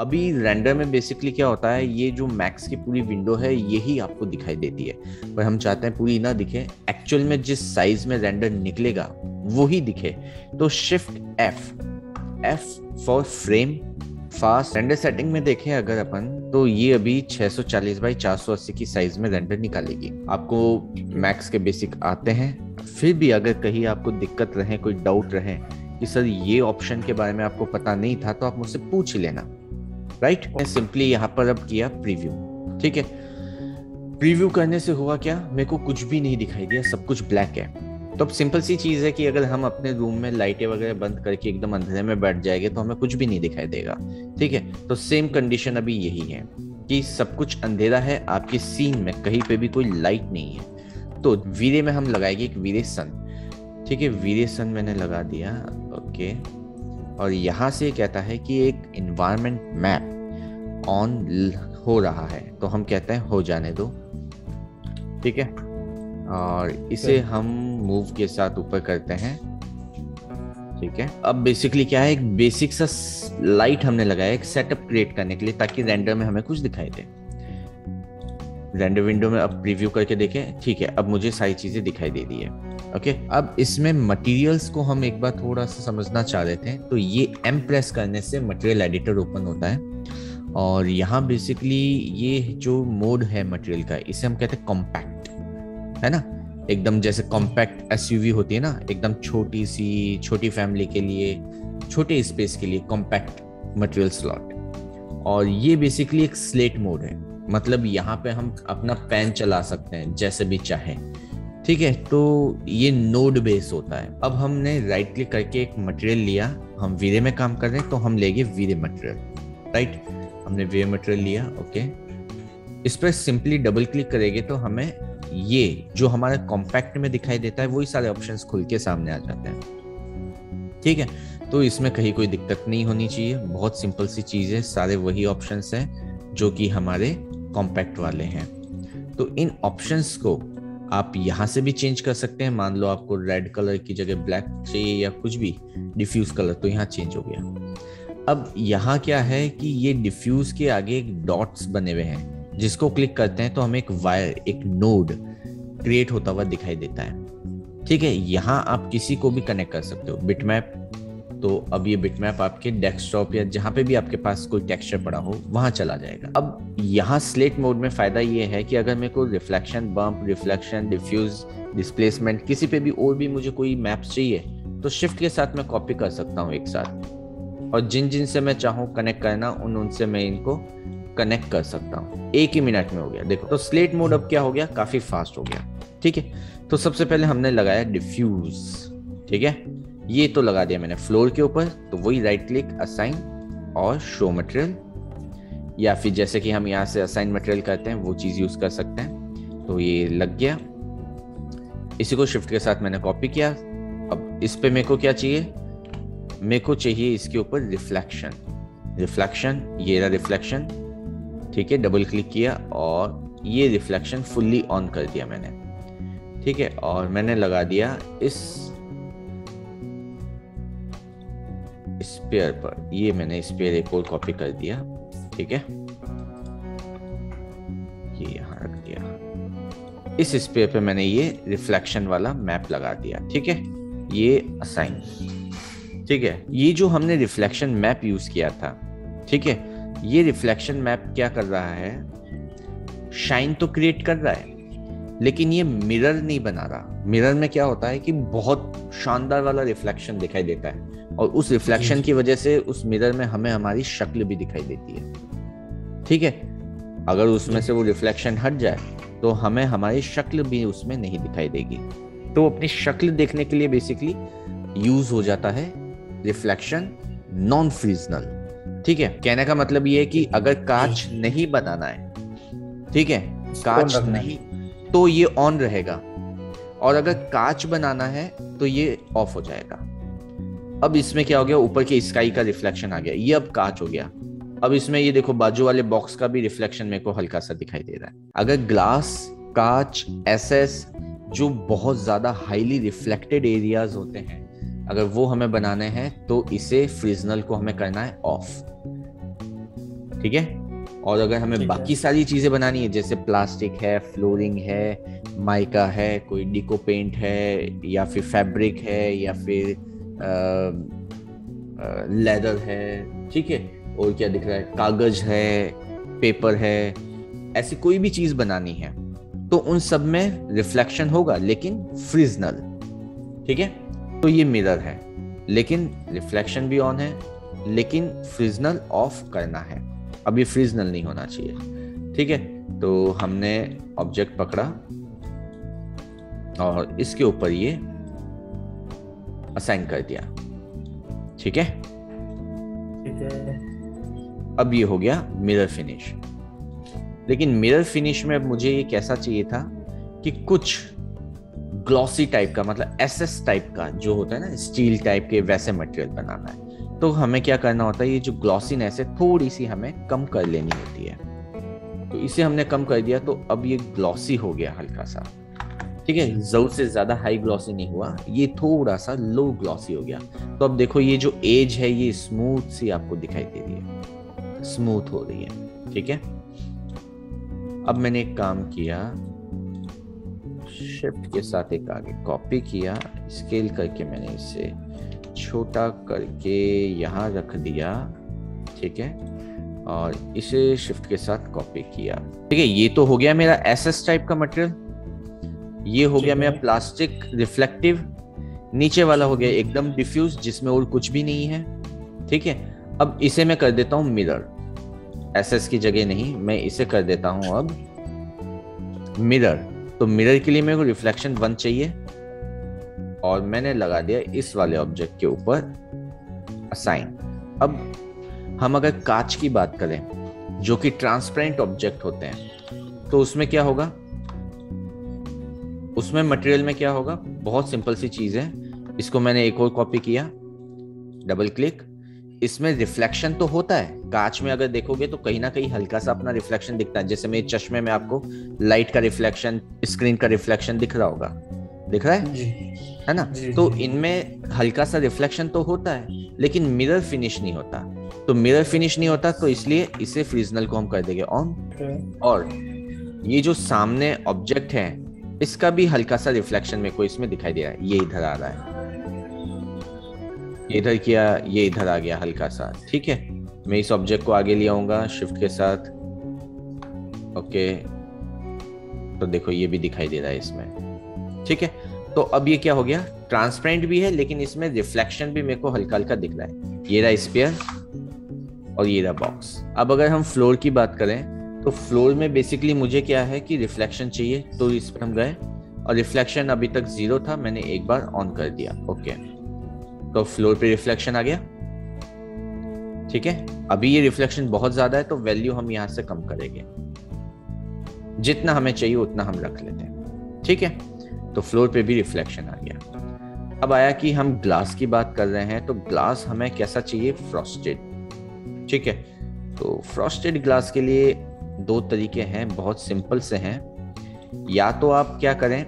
अभी रेंडर में बेसिकली क्या होता है, ये जो मैक्स की पूरी विंडो है यही आपको दिखाई देती है, पर हम चाहते हैं पूरी ना दिखे, एक्चुअल में जिस साइज में रेंडर निकलेगा वो ही दिखे। तो shift F for frame fast. Render setting में देखें अगर अपन, तो ये अभी 640 बाई 480 की साइज में रेंडर निकालेगी। आपको मैक्स के बेसिक आते हैं, फिर भी अगर कहीं आपको दिक्कत रहे, कोई डाउट रहे कि सर ये ऑप्शन के बारे में आपको पता नहीं था, तो आप मुझसे पूछ ही लेना, राइट। मैं सिंपली यहाँ पर अब किया प्रीव्यू, ठीक है। प्रीव्यू करने से हुआ क्या, मेरे को कुछ भी नहीं दिखाई दिया, सब कुछ ब्लैक है। तो अब सिंपल सी चीज है कि अगर हम अपने रूम में लाइटें वगैरह बंद करके एकदम अंधेरे में बैठ जाएंगे तो हमें कुछ भी नहीं दिखाई देगा, ठीक है। तो सेम कंडीशन अभी यही है कि सब कुछ अंधेरा है, आपके सीन में कहीं पे भी कोई लाइट नहीं है। तो वीरे में हम लगाएंगे एक वीरे सन, ठीक है। वीरे सन मैंने लगा दिया, ओके। और यहाँ से कहता है कि एक इन्वायरमेंट मैप ऑन हो रहा है, तो हम कहते हैं हो जाने दो, ठीक है। और इसे हम मूव के साथ ऊपर करते हैं, ठीक है। अब बेसिकली क्या है, एक बेसिक सा लाइट हमने लगाया एक सेटअप क्रिएट करने के लिए, ताकि रेंडर में हमें कुछ दिखाई दे। रेंडर विंडो में अब प्रीव्यू करके देखें, ठीक है। अब मुझे सारी चीजें दिखाई दे रही है, ओके। अब इसमें मटेरियल्स को हम एक बार थोड़ा सा समझना चाह रहे थे, तो ये एम प्रेस करने से मटेरियल एडिटर ओपन होता है, और यहाँ बेसिकली ये जो मोड है मटेरियल का, इसे हम कहते हैं कॉम्पैक्ट, है ना। एकदम जैसे कॉम्पैक्ट एसयूवी होती है ना, एकदम छोटी सी, छोटी फैमिली के लिए, छोटे स्पेस के लिए कॉम्पैक्ट मटेरियल स्लॉट। और ये बेसिकली एक स्लेट मोड है, मतलब यहाँ पे हम अपना पेन चला सकते हैं जैसे भी चाहे, ठीक है। तो ये नोड बेस होता है। अब हमने राइट क्लिक करके एक मटेरियल लिया, हम वीरे में काम कर रहे हैं तो हम लेंगे वीरे मटेरियल, राइट। हमने वीरे मटेरियल लिया, ओके। इस पर सिंपली डबल क्लिक करेंगे तो हमें ये जो हमारे कॉम्पैक्ट में दिखाई देता है वही सारे ऑप्शंस खुल के सामने आ जाते हैं, ठीक है। तो इसमें कहीं कोई दिक्कत नहीं होनी चाहिए, बहुत सिंपल सी चीज है, सारे वही ऑप्शंस हैं जो कि हमारे कॉम्पैक्ट वाले हैं। तो इन ऑप्शंस को आप यहाँ से भी चेंज कर सकते हैं। मान लो आपको रेड कलर की जगह ब्लैक चाहिए या कुछ भी डिफ्यूज कलर, तो यहाँ चेंज हो गया। अब यहाँ क्या है कि ये डिफ्यूज के आगे एक डॉट्स बने हुए हैं, जिसको क्लिक करते हैं तो हमें एक वायर, एक नोड क्रिएट होता हुआ दिखाई देता है, ठीक है। यहाँ आप किसी को भी कनेक्ट कर सकते हो, बिटमैप। तो अब ये बिटमैप आपके डेस्कटॉप या जहाँ पे भी आपके पास कोई टेक्सचर पड़ा हो वहां चला जाएगा। अब यहाँ स्लेट मोड में फायदा ये है कि अगर मेरे को reflection, bump, reflection, diffuse, displacement, किसी पे भी और भी मुझे कोई मैप्स चाहिए तो शिफ्ट के साथ मैं कॉपी कर सकता हूँ एक साथ, और जिन जिन से मैं चाहूँ कनेक्ट करना उनसे मैं इनको कनेक्ट कर सकता हूँ। एक ही मिनट में हो गया, देखो। तो स्लेट मोड अब क्या हो गया, काफी फास्ट हो गया, ठीक है। तो सबसे पहले हमने लगाया डिफ्यूज, ठीक है। ये तो लगा दिया मैंने फ्लोर के ऊपर, तो वही राइट क्लिक, असाइन और शो मटेरियल, या फिर जैसे कि हम यहाँ से असाइन मटेरियल करते हैं वो चीज यूज कर सकते हैं। तो ये लग गया, इसी को शिफ्ट के साथ मैंने कॉपी किया। अब इस पे मेरे को क्या चाहिए, मेरे को चाहिए इसके ऊपर रिफ्लेक्शन, ये रहा रिफ्लेक्शन, ठीक है। डबल क्लिक किया और ये रिफ्लेक्शन फुल्ली ऑन कर दिया मैंने, ठीक है। और मैंने लगा दिया इस स्पेयर पर, ये मैंने स्पेयर एक और कॉपी कर दिया, ठीक है। ये यहाँ रख दिया, इस स्पेयर पे मैंने ये रिफ्लेक्शन वाला मैप लगा दिया, ठीक है। ये असाइन, ठीक है। ये जो हमने रिफ्लेक्शन मैप यूज किया था, ठीक है, ये रिफ्लेक्शन मैप क्या कर रहा है, शाइन तो क्रिएट कर रहा है लेकिन ये मिरर नहीं बना रहा। मिरर में क्या होता है कि बहुत शानदार वाला रिफ्लेक्शन दिखाई देता है, और उस रिफ्लेक्शन की वजह से उस मिरर में हमें हमारी शक्ल भी दिखाई देती है, ठीक है। अगर उसमें से वो रिफ्लेक्शन हट जाए तो हमें हमारी शक्ल भी उसमें नहीं दिखाई देगी। तो अपनी शक्ल देखने के लिए बेसिकली यूज हो जाता है रिफ्लेक्शन नॉन फ्रीजनल, ठीक है। कहने का मतलब ये है कि अगर कांच नहीं बनाना है, ठीक है, कांच नहीं, तो ये ऑन रहेगा, और अगर कांच बनाना है तो ये ऑफ हो जाएगा। अब इसमें क्या हो गया, ऊपर के स्काई का रिफ्लेक्शन आ गया, ये अब कांच हो गया। अब इसमें ये देखो बाजू वाले बॉक्स का भी रिफ्लेक्शन मेरे को हल्का सा दिखाई दे रहा है। अगर ग्लास, कांच, एसएस, जो बहुत ज्यादा हाईली रिफ्लेक्टेड एरियाज होते हैं, अगर वो हमें बनाने हैं तो इसे फ्रीजनल को हमें करना है ऑफ, ठीक है। और अगर हमें बाकी सारी चीजें बनानी है, जैसे प्लास्टिक है, फ्लोरिंग है, माइका है, कोई डिको पेंट है, या फिर फैब्रिक है, या फिर लेदर है, ठीक है, और क्या दिख रहा है, कागज है, पेपर है, ऐसी कोई भी चीज बनानी है तो उन सब में रिफ्लेक्शन होगा, लेकिन फ्रिजनल, ठीक है। तो ये मिरर है, लेकिन रिफ्लेक्शन भी ऑन है, लेकिन फ्रिजनल ऑफ करना है। अब ये फ्रिजनल नहीं होना चाहिए, ठीक है। तो हमने ऑब्जेक्ट पकड़ा और इसके ऊपर ये असाइन कर दिया, ठीक है। अब ये हो गया मिरर फिनिश। लेकिन मिरर फिनिश में मुझे ये कैसा चाहिए था कि कुछ ग्लॉसी टाइप का, मतलब एसएस टाइप का जो होता है ना, स्टील टाइप के वैसे मटेरियल बनाना है। तो हमें क्या करना होता है, ये जो ग्लॉसीनेस है थोड़ी सी हमें कम कर लेनी होती है। तो इसे हमने कम कर दिया, तो अब ये ग्लॉसी हो गया हल्का सा, ठीक है। जरूरत से ज्यादा हाई ग्लॉसी नहीं हुआ, ये थोड़ा सा लो ग्लॉसी हो गया। तो अब देखो ये जो एज है ये स्मूथ सी आपको दिखाई दे रही है, स्मूथ हो रही है, ठीक है। अब मैंने एक काम किया, शिफ्ट के साथ एक आगे कॉपी किया, स्केल करके मैंने इसे छोटा करके यहाँ रख दिया, ठीक है, और इसे शिफ्ट के साथ कॉपी किया, ठीक है। ये तो हो गया मेरा एसएस टाइप का मटेरियल, ये हो गया मेरा प्लास्टिक रिफ्लेक्टिव, नीचे वाला हो गया एकदम डिफ्यूज जिसमें और कुछ भी नहीं है, ठीक है। अब इसे मैं कर देता हूं मिरर, एसएस की जगह नहीं, मैं इसे कर देता हूं अब मिरर। तो मिरर के लिए मेरे को रिफ्लेक्शन 1 चाहिए, और मैंने लगा दिया इस वाले ऑब्जेक्ट के ऊपर असाइन। अब हम अगर कांच की बात करें जो कि ट्रांसपेरेंट ऑब्जेक्ट होते हैं, तो उसमें क्या होगा, उसमें मटेरियल में क्या होगा, बहुत सिंपल सी चीज है। इसको मैंने एक और कॉपी किया, डबल क्लिक, इसमें रिफ्लेक्शन तो होता है। कांच में अगर देखोगे तो कहीं ना कहीं हल्का सा अपना रिफ्लेक्शन दिखता है, जैसे मेरे चश्मे में आपको लाइट का रिफ्लेक्शन, स्क्रीन का रिफ्लेक्शन दिख रहा होगा, दिख रहा है ना। तो इनमें हल्का सा रिफ्लेक्शन तो होता है, लेकिन मिरर फिनिश नहीं होता। तो मिरर फिनिश नहीं होता, तो इसलिए इसे फ्रिजनल को हम कर देंगे ऑन। और ये जो सामने ऑब्जेक्ट है इसका भी हल्का सा रिफ्लेक्शन मेरे को इसमें दिखाई दे रहा है, ये इधर आ रहा है, ये इधर किया, ये इधर आ गया हल्का सा, ठीक है। मैं इस ऑब्जेक्ट को आगे ले आऊंगा शिफ्ट के साथ, ओके, तो देखो ये भी दिखाई दे रहा है इसमें, ठीक है। तो अब ये क्या हो गया, ट्रांसपेरेंट भी है, लेकिन इसमें रिफ्लेक्शन भी मेरे को हल्का हल्का दिख रहा है। ये रहा स्फीयर और ये रहा बॉक्स। अब अगर हम फ्लोर की बात करें, तो फ्लोर में बेसिकली मुझे क्या है कि रिफ्लेक्शन चाहिए, तो इस पर हम गए और रिफ्लेक्शन अभी तक 0 था, मैंने एक बार ऑन कर दिया, ओके। तो फ्लोर पे रिफ्लेक्शन आ गया, ठीक है। अभी ये रिफ्लेक्शन बहुत ज्यादा है, तो वैल्यू हम यहां से कम करेंगे, जितना हमें चाहिए उतना हम रख लेते हैं, ठीक है। तो फ्लोर पे भी रिफ्लेक्शन आ गया। अब आया कि हम ग्लास की बात कर रहे हैं, तो ग्लास हमें कैसा चाहिए, फ्रॉस्टेड, ठीक है। तो फ्रॉस्टेड ग्लास के लिए 2 तरीके हैं, बहुत सिंपल से हैं। या तो आप क्या करें,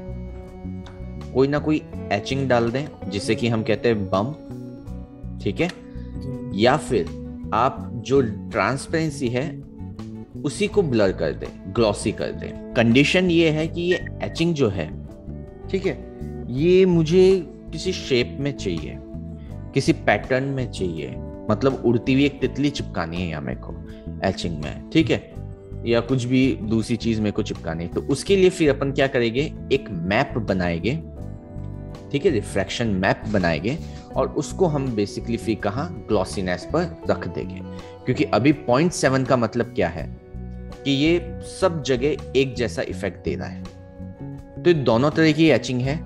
कोई ना कोई एचिंग डाल दें, जिसे कि हम कहते हैं बम्प, ठीक है। या फिर आप जो ट्रांसपेरेंसी है उसी को ब्लर कर दें, ग्लॉसी कर दें। कंडीशन ये है कि ये एचिंग जो है, ठीक है, ये मुझे किसी शेप में चाहिए, किसी पैटर्न में चाहिए, मतलब उड़ती हुई एक तितली चिपकानी है या मेरे को एचिंग में, ठीक है, या कुछ भी दूसरी चीज मेरे को चिपकानी। तो उसके लिए फिर अपन क्या करेंगे, एक मैप बनाएंगे, ठीक है, रिफ्रैक्शन मैप बनाएंगे, और उसको हम बेसिकली फिर कहाँ, ग्लॉसीनेस पर रख देंगे। क्योंकि अभी 0.7 का मतलब क्या है कि ये सब जगह एक जैसा इफेक्ट दे रहा है। तो दोनों तरह की एचिंग है।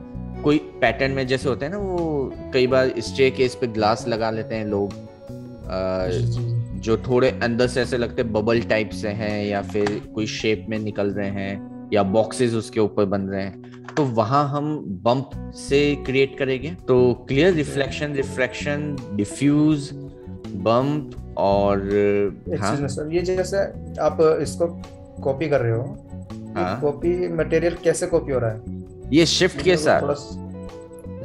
कोई पैटर्न में जैसे होते हैं ना, वो कई बार स्टेयरकेस पे ग्लास लगा लेते हैं लोग, जो थोड़े अंदर से ऐसे लगते हैं बबल टाइप से हैं, या फिर कोई शेप में निकल रहे हैं, या बॉक्सेस उसके ऊपर बन रहे हैं, तो वहां हम बम्प से क्रिएट करेंगे। तो clear, reflection, refraction, diffuse, bump, और हाँ सर, ये जैसे आप इसको कॉपी कर रहे हो, हाँ, कॉपी मटेरियल कैसे कॉपी हो रहा है, ये शिफ्ट के साथ, थोड़ा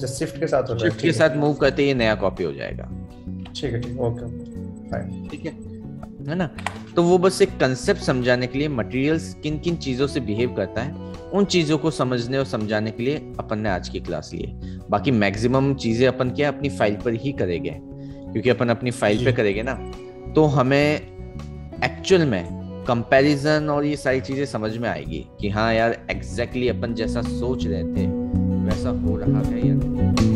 शिफ्ट के साथ हो रहा है, शिफ्ट के साथ मूव करते ये नया कॉपी हो जाएगा, ठीक है, ठीक, ओके, फाइन, ठीक है। है ना। तो वो बस एक कंसेप्ट समझाने के लिए मटेरियल्स किन किन चीजों से बिहेव करता है, उन चीजों को समझने और समझाने के लिए अपन ने आज की क्लास ली है। बाकी मैक्सिमम चीजें अपन क्या अपनी फाइल पर ही करेंगे, क्योंकि अपन अपनी फाइल पे करेंगे ना, तो हमें एक्चुअल में कंपैरिजन और ये सारी चीजें समझ में आएगी कि हाँ यार एग्जैक्टली अपन जैसा सोच रहे थे वैसा हो रहा है या नहीं।